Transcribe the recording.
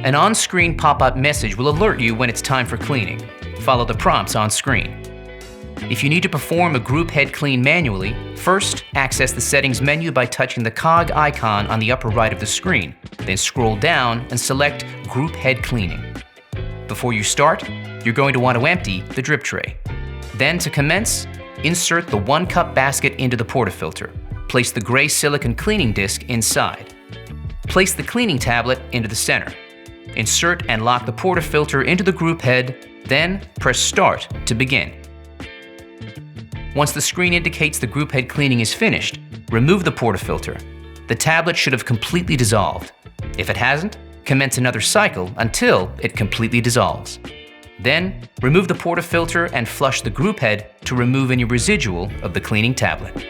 An on-screen pop-up message will alert you when it's time for cleaning. Follow the prompts on screen. If you need to perform a group head clean manually, first access the settings menu by touching the cog icon on the upper right of the screen, then scroll down and select Group Head Cleaning. Before you start, you're going to want to empty the drip tray. Then to commence, insert the 1-cup basket into the portafilter. Place the gray silicone cleaning disc inside. Place the cleaning tablet into the center. Insert and lock the portafilter into the group head, then press Start to begin. Once the screen indicates the group head cleaning is finished, remove the portafilter. The tablet should have completely dissolved. If it hasn't, commence another cycle until it completely dissolves. Then, remove the portafilter and flush the group head to remove any residual of the cleaning tablet.